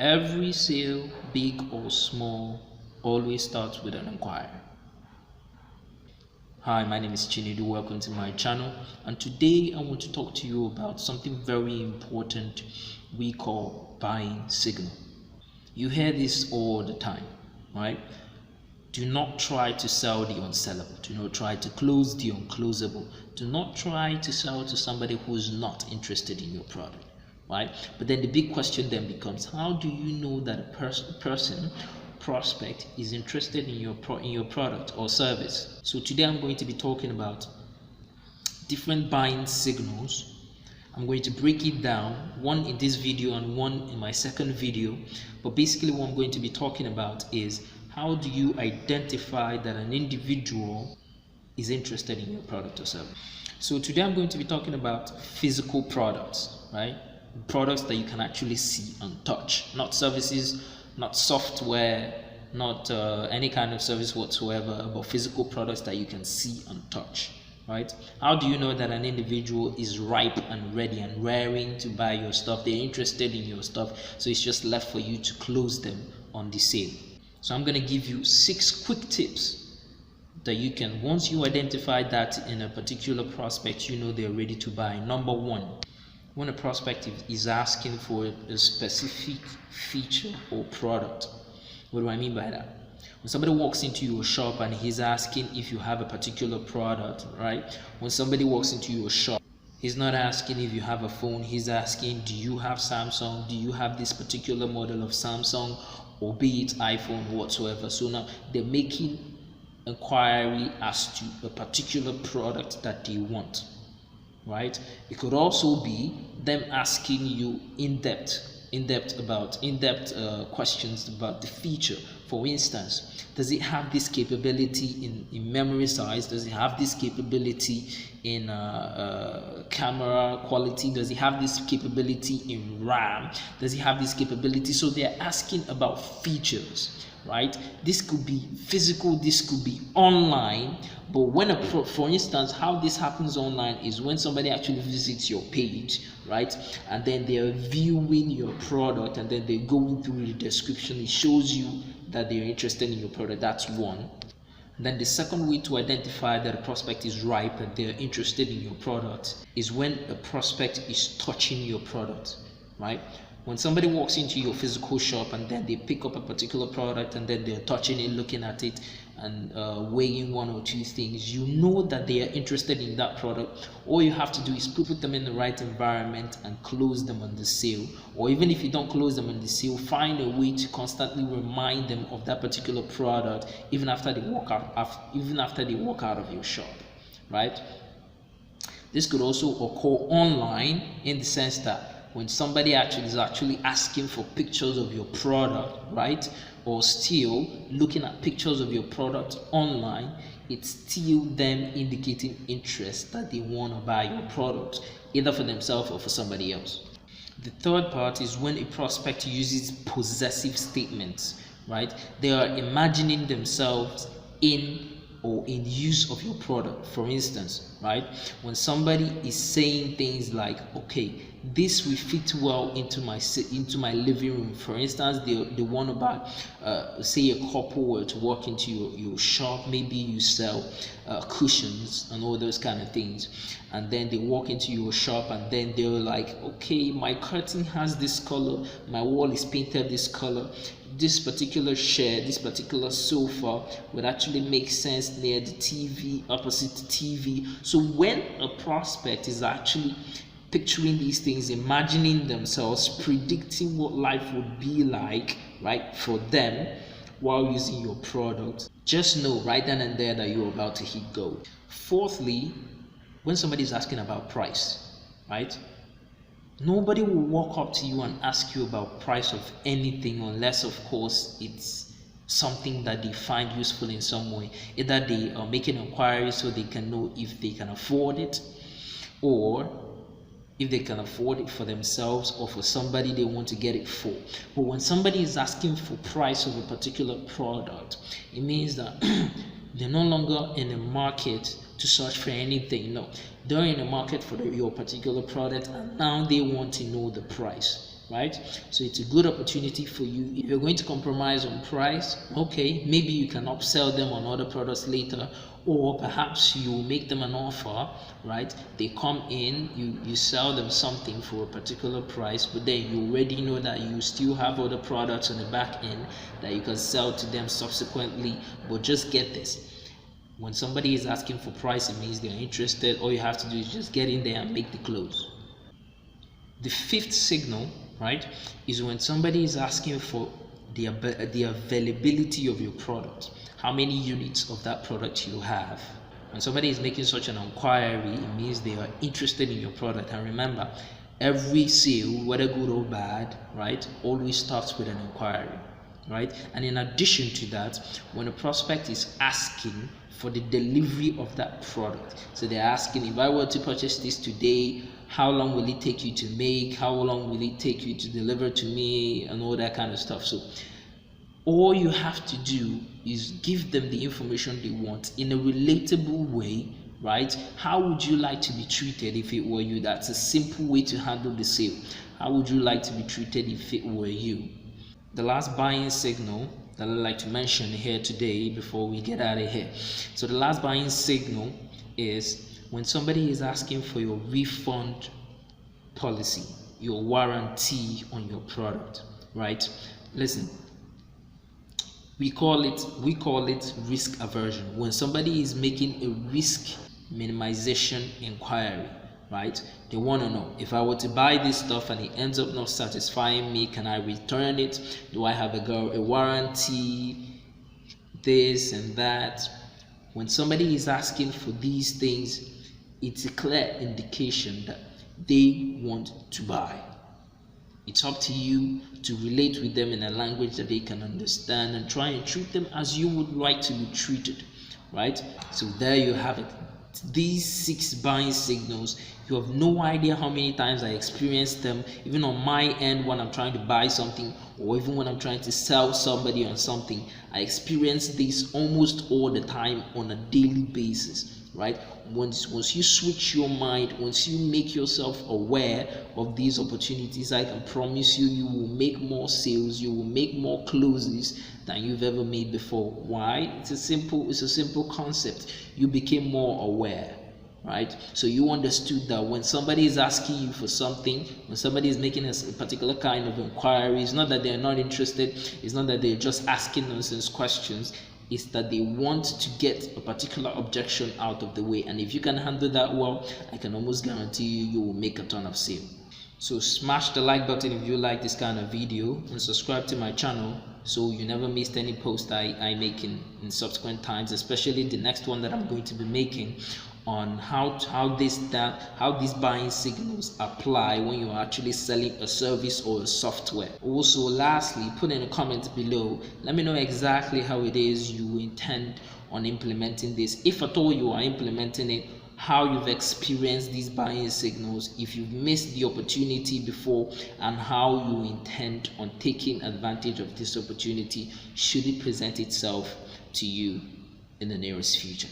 Every sale, big or small, always starts with an inquiry. Hi, my name is Chinedu. Welcome to my channel, and today I want to talk to you about something very important we call buying signal. You hear this all the time, right? Do not try to sell the unsellable. Do not try to close the unclosable. Do not try to sell to somebody who's not interested in your product, right? But then the big question then becomes, how do you know that a prospect is interested in your product or service? So today I'm going to be talking about different buying signals. I'm going to break it down, one in this video and one in my second video. But basically what I'm going to be talking about is, how do you identify that an individual is interested in your product or service? So today I'm going to be talking about physical products, right? Products that you can actually see and touch, not services, not software, not any kind of service whatsoever, but physical products that you can see and touch, right? How do you know that an individual is ripe and ready and raring to buy your stuff? They're interested in your stuff, so it's just left for you to close them on the sale. So I'm going to give you 6 quick tips that you can, once you identify that in a particular prospect, you know they're ready to buy. Number 1, when a prospect is asking for a specific feature or product. What do I mean by that? When somebody walks into your shop and he's asking if you have a particular product, right? When somebody walks into your shop, he's not asking if you have a phone, he's asking, do you have Samsung? Do you have this particular model of Samsung? Or be it iPhone whatsoever. So now they're making inquiry as to a particular product that they want, right? It could also be them asking you in-depth questions about the feature. For instance, does it have this capability in memory size? Does it have this capability in camera quality? Does it have this capability in RAM? Does it have this capability? So they're asking about features, right? This could be physical, this could be online. But when for instance, how this happens online is when somebody actually visits your page, right? And then they're viewing your product and then they're going through the description. It shows you that they're interested in your product. That's one. And then the second way to identify that a prospect is ripe and they're interested in your product is when a prospect is touching your product, right? When somebody walks into your physical shop and then they pick up a particular product and then they're touching it, looking at it, and weighing 1 or 2 things, you know that they are interested in that product. All you have to do is put them in the right environment and close them on the sale. Or even if you don't close them on the sale, find a way to constantly remind them of that particular product, even after they walk out of your shop, right? This could also occur online, in the sense that when somebody is actually asking for pictures of your product, right? Or still looking at pictures of your product online, it's still them indicating interest that they want to buy your product, either for themselves or for somebody else. The third part is when a prospect uses possessive statements, right? They are imagining themselves in use of your product. For instance, right, when somebody is saying things like, okay, this will fit well into my living room. For instance, they want to buy, say a couple were to walk into your shop, maybe you sell cushions and all those kind of things, and then they walk into your shop and then they're like, okay, my curtain has this color, my wall is painted this color, this particular chair, this particular sofa would actually make sense near the TV, opposite the TV. So when a prospect is actually picturing these things, imagining themselves, predicting what life would be like, right, for them while using your product, just know right then and there that you're about to hit gold. Fourthly, when somebody is asking about price, right? Nobody will walk up to you and ask you about price of anything unless, of course, it's something that they find useful in some way. Either they are making inquiries so they can know if they can afford it, or if they can afford it for themselves or for somebody they want to get it for. But when somebody is asking for price of a particular product, it means that they're no longer in the market to search for anything. No, they're in the market for your particular product, and now they want to know the price. right? So it's a good opportunity for you. If you're going to compromise on price, okay, maybe you can upsell them on other products later, or perhaps you make them an offer, right? They come in, you sell them something for a particular price, but then you already know that you still have other products on the back end that you can sell to them subsequently. But just get this, when somebody is asking for price, it means they're interested. All you have to do is just get in there and make the close. The fifth signal, right, is when somebody is asking for the availability of your product, how many units of that product you have. When somebody is making such an inquiry, it means they are interested in your product. And remember, every sale, whether good or bad, right, always starts with an inquiry, right? And in addition to that, when a prospect is asking for the delivery of that product, so they're asking, if I were to purchase this today, how long will it take you to make, how long will it take you to deliver to me, and all that kind of stuff. So all you have to do is give them the information they want in a relatable way, right? How would you like to be treated if it were you? That's a simple way to handle the sale. How would you like to be treated if it were you? The last buying signal that I'd like to mention here today before we get out of here. So the last buying signal is when somebody is asking for your refund policy, your warranty on your product, right? Listen, we call it risk aversion. When somebody is making a risk minimization inquiry, right? They want to know, if I were to buy this stuff and it ends up not satisfying me, can I return it? Do I have a warranty? This and that. When somebody is asking for these things, it's a clear indication that they want to buy. It's up to you to relate with them in a language that they can understand and try and treat them as you would like to be treated, right? So there you have it. These 6 buying signals, you have no idea how many times I experience them, even on my end when I'm trying to buy something, or even when I'm trying to sell somebody on something. I experience this almost all the time on a daily basis, right? Once you switch your mind, once you make yourself aware of these opportunities, I can promise you, you will make more sales, you will make more closes than you've ever made before. Why? It's a simple concept. You became more aware, right? So you understood that when somebody is asking you for something, when somebody is making a particular kind of inquiry, it's not that they're not interested, it's not that they're just asking nonsense questions, it's that they want to get a particular objection out of the way. And if you can handle that well, I can almost guarantee you will make a ton of sale. So smash the like button if you like this kind of video, and subscribe to my channel so you never missed any post I make in subsequent times, especially the next one that I'm going to be making on how these buying signals apply when you're actually selling a service or a software. Also, lastly, put in a comment below, let me know exactly how it is you intend on implementing this, if at all you are implementing it, how you've experienced these buying signals, if you've missed the opportunity before, and how you intend on taking advantage of this opportunity should it present itself to you in the nearest future.